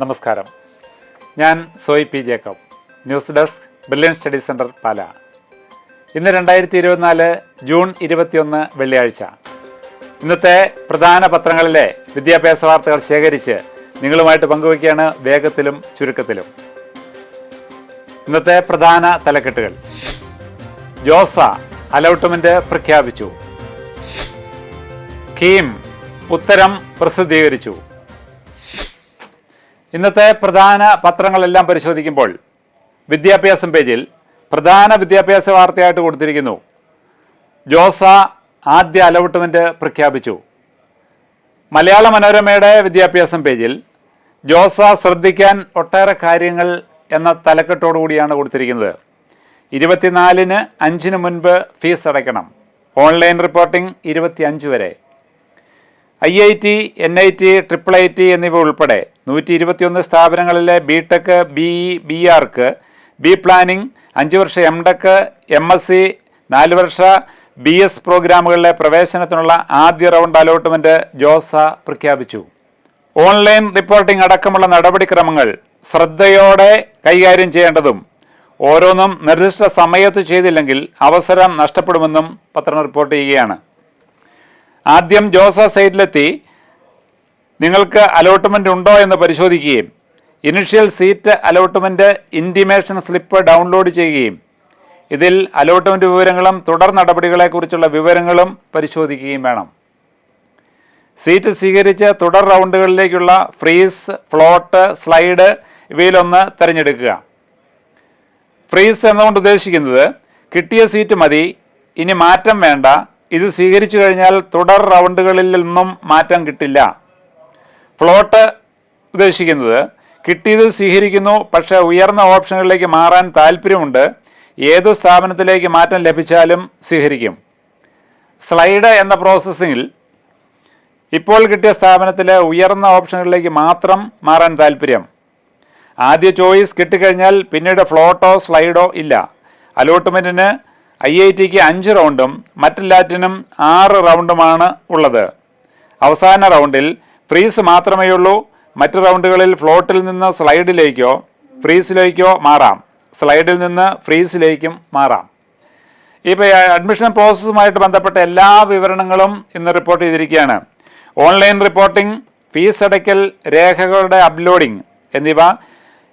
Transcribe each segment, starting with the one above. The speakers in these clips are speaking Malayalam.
നമസ്കാരം. ഞാൻ Soyi P Jacob, news desk, brilliant study centre, Pala. ഇന്ന് 2024 ജൂൺ 21 വെള്ളിയാഴ്ച. ഇന്നത്തെ പ്രധാന പത്രങ്ങളിലെ വിദ്യാഭ്യാസ വാർത്തകൾ ശേഖരിച്ച് നിങ്ങളുമായിട്ട് പങ്കുവയ്ക്കുകയാണ് വേഗത്തിലും ചുരുക്കത്തിലും. ഇന്നത്തെ പ്രധാന തലക്കെട്ടുകൾ: ജോസ അലോട്ട്മെന്റ് പ്രഖ്യാപിച്ചു. കീം ഉത്തരം പ്രസിദ്ധീകരിച്ചു. ഇന്നത്തെ പ്രധാന പത്രങ്ങളെല്ലാം പരിശോധിക്കുമ്പോൾ വിദ്യാഭ്യാസം പേജിൽ പ്രധാന വിദ്യാഭ്യാസ വാർത്തയായിട്ട് കൊടുത്തിരിക്കുന്നു: ജോസ ആദ്യ അലോട്ട്മെന്റ് പ്രഖ്യാപിച്ചു. മലയാള മനോരമയുടെ വിദ്യാഭ്യാസം പേജിൽ ജോസ ശ്രദ്ധിക്കാൻ ഒട്ടേറെ കാര്യങ്ങൾ എന്ന തലക്കെട്ടോടുകൂടിയാണ് കൊടുത്തിരിക്കുന്നത്. 24-ന് 5-ന് മുൻപ് ഫീസ് അടയ്ക്കണം. ഓൺലൈൻ റിപ്പോർട്ടിംഗ് 25 വരെ. IIT, NIT, IIIT എന്നിവ ഉൾപ്പെടെ 121 സ്ഥാപനങ്ങളിലെ BTech, BE, BArc, B planning, 5 Varsha MTech, MSc, 4 Varsha BS പ്രോഗ്രാമുകളിലെ പ്രവേശനത്തിനുള്ള ആദ്യ റൗണ്ട് അലോട്ട്മെന്റ് ജോസ പ്രഖ്യാപിച്ചു. ഓൺലൈൻ റിപ്പോർട്ടിംഗ് അടക്കമുള്ള നടപടിക്രമങ്ങൾ ശ്രദ്ധയോടെ കൈകാര്യം ചെയ്യേണ്ടതും ഓരോന്നും നിർദ്ദിഷ്ട സമയത്ത് ചെയ്തില്ലെങ്കിൽ അവസരം നഷ്ടപ്പെടുമെന്നും പത്രം റിപ്പോർട്ട് ചെയ്യുകയാണ്. ആദ്യം ജോസ സൈറ്റിലെത്തി നിങ്ങൾക്ക് അലോട്ട്മെന്റ് ഉണ്ടോ എന്ന് പരിശോധിക്കുകയും initial seat allotment intimation slip download ചെയ്യുകയും ഇതിൽ അലോട്ട്മെന്റ് വിവരങ്ങളും തുടർ നടപടികളെക്കുറിച്ചുള്ള വിവരങ്ങളും പരിശോധിക്കുകയും വേണം. സീറ്റ് സ്വീകരിച്ച് തുടർ റൗണ്ടുകളിലേക്കുള്ള ഫ്രീസ്, ഫ്ലോട്ട്, സ്ലൈഡ് ഇവയിലൊന്ന് തിരഞ്ഞെടുക്കുക. ഫ്രീസ് എന്നുകൊണ്ട് ഉദ്ദേശിക്കുന്നത് കിട്ടിയ സീറ്റ് മതി, ഇനി മാറ്റം വേണ്ട, ഇത് സ്വീകരിച്ചു കഴിഞ്ഞാൽ തുടർ റൗണ്ടുകളിൽ നിന്നും മാറ്റം കിട്ടില്ല. ഫ്ലോട്ട് ഉദ്ദേശിക്കുന്നത് കിട്ടിയത് സ്വീകരിക്കുന്നു, പക്ഷേ ഉയർന്ന ഓപ്ഷനുകളിലേക്ക് മാറാൻ താല്പര്യമുണ്ട്, ഏതു സ്ഥാപനത്തിലേക്ക് മാറ്റം ലഭിച്ചാലും സ്വീകരിക്കും. സ്ലൈഡ് എന്ന പ്രോസസ്സിങ്ങിൽ ഇപ്പോൾ കിട്ടിയ സ്ഥാപനത്തിലെ ഉയർന്ന ഓപ്ഷനുകളിലേക്ക് മാത്രം മാറാൻ താല്പര്യം. ആദ്യ ചോയ്സ് കിട്ടിക്കഴിഞ്ഞാൽ പിന്നീട് ഫ്ലോട്ടോ സ്ലൈഡോ ഇല്ല. അലോട്ട്മെൻറ്റിന് IITക്ക് 5 റൗണ്ടും മറ്റെല്ലാറ്റിനും 6 റൗണ്ടുമാണ് ഉള്ളത്. അവസാന റൗണ്ടിൽ ഫ്രീസ് മാത്രമേ ഉള്ളൂ. മറ്റ് റൗണ്ടുകളിൽ ഫ്ലോട്ടിൽ നിന്ന് സ്ലൈഡിലേക്കോ ഫ്രീസിലേക്കോ മാറാം, സ്ലൈഡിൽ നിന്ന് ഫ്രീസിലേക്കും മാറാം. ഇപ്പോൾ അഡ്മിഷൻ പ്രോസസ്സുമായിട്ട് ബന്ധപ്പെട്ട എല്ലാ വിവരണങ്ങളും ഇന്ന് റിപ്പോർട്ട് ചെയ്തിരിക്കുകയാണ്. ഓൺലൈൻ റിപ്പോർട്ടിംഗ്, ഫീസ് അടയ്ക്കൽ, രേഖകളുടെ അപ്ലോഡിംഗ് എന്നിവ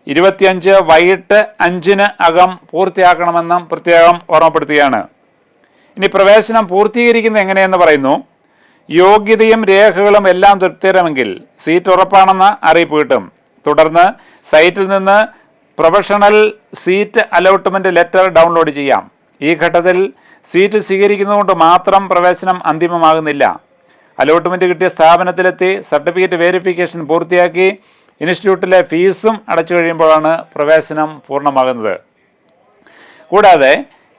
25 വൈകിട്ട് 5-ന് അകം പൂർത്തിയാക്കണമെന്നും പ്രത്യേകം ഓർമ്മപ്പെടുത്തുകയാണ്. ഇനി പ്രവേശനം പൂർത്തീകരിക്കുന്നത് എങ്ങനെയെന്ന് പറയുന്നു. യോഗ്യതയും രേഖകളും എല്ലാം തൃപ്തികരമെങ്കിൽ സീറ്റ് ഉറപ്പാണെന്ന് അറിയിപ്പ് കിട്ടും. തുടർന്ന് സൈറ്റിൽ നിന്ന് professional seat allotment letter download ചെയ്യാം. ഈ ഘട്ടത്തിൽ സീറ്റ് സ്വീകരിക്കുന്നതുകൊണ്ട് മാത്രം പ്രവേശനം അന്തിമമാകുന്നില്ല. അലോട്ട്മെന്റ് കിട്ടിയ സ്ഥാപനത്തിലെത്തി സർട്ടിഫിക്കറ്റ് വെരിഫിക്കേഷൻ പൂർത്തിയാക്കി ഇൻസ്റ്റിറ്റ്യൂട്ടിലെ ഫീസും അടച്ചു കഴിയുമ്പോഴാണ് പ്രവേശനം പൂർണ്ണമാകുന്നത്. കൂടാതെ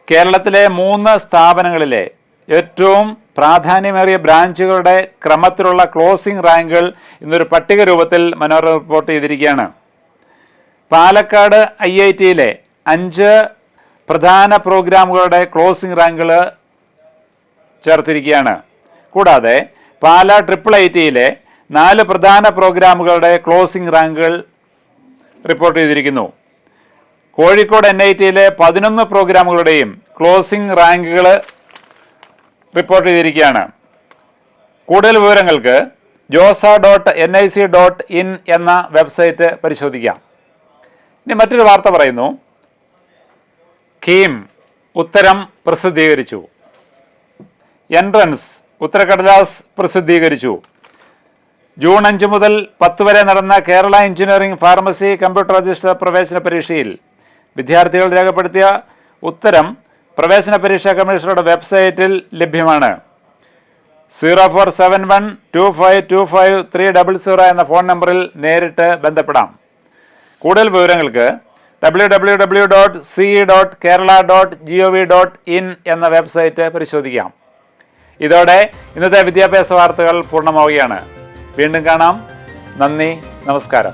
കേരളത്തിലെ 3 സ്ഥാപനങ്ങളിലെ ഏറ്റവും പ്രാധാന്യമേറിയ ബ്രാഞ്ചുകളുടെ ക്രമത്തിലുള്ള ക്ലോസിംഗ് റാങ്കുകൾ ഇന്നൊരു പട്ടിക രൂപത്തിൽ മനോരമ റിപ്പോർട്ട് ചെയ്തിരിക്കുകയാണ്. പാലക്കാട് IITയിലെ 5 പ്രധാന പ്രോഗ്രാമുകളുടെ ക്ലോസിംഗ് റാങ്കുകൾ ചേർത്തിരിക്കുകയാണ്. കൂടാതെ പാല IIITയിലെ 4 പ്രധാന പ്രോഗ്രാമുകളുടെ ക്ലോസിംഗ് റാങ്കുകൾ റിപ്പോർട്ട് ചെയ്തിരിക്കുന്നു. കോഴിക്കോട് NITയിലെ 11 പ്രോഗ്രാമുകളുടെയും ക്ലോസിംഗ് റാങ്കുകൾ റിപ്പോർട്ട് ചെയ്തിരിക്കുകയാണ്. കൂടുതൽ വിവരങ്ങൾക്ക് josa.nic.in എന്ന വെബ്സൈറ്റ് പരിശോധിക്കാം. ഇനി മറ്റൊരു വാർത്ത പറയുന്നു: കീം ഉത്തരം പ്രസിദ്ധീകരിച്ചു. എൻട്രൻസ് ഉത്തരക്കടലാസ് പ്രസിദ്ധീകരിച്ചു. ജൂൺ 5 മുതൽ 10 വരെ നടന്ന കേരള എഞ്ചിനീയറിംഗ്, ഫാർമസി, കമ്പ്യൂട്ടർ അധിഷ്ഠിത പ്രവേശന പരീക്ഷയിൽ വിദ്യാർത്ഥികൾ രേഖപ്പെടുത്തിയ ഉത്തരം പ്രവേശന പരീക്ഷാ കമ്മീഷണറുടെ വെബ്സൈറ്റിൽ ലഭ്യമാണ്. 0471252530 എന്ന ഫോൺ നമ്പറിൽ നേരിട്ട് ബന്ധപ്പെടാം. കൂടുതൽ വിവരങ്ങൾക്ക് www.ce.kerala.gov.in എന്ന വെബ്സൈറ്റ് പരിശോധിക്കാം. ഇതോടെ ഇന്നത്തെ വിദ്യാഭ്യാസ വാർത്തകൾ പൂർണ്ണമാവുകയാണ്. വീണ്ടും കാണാം. നന്ദി, നമസ്കാരം.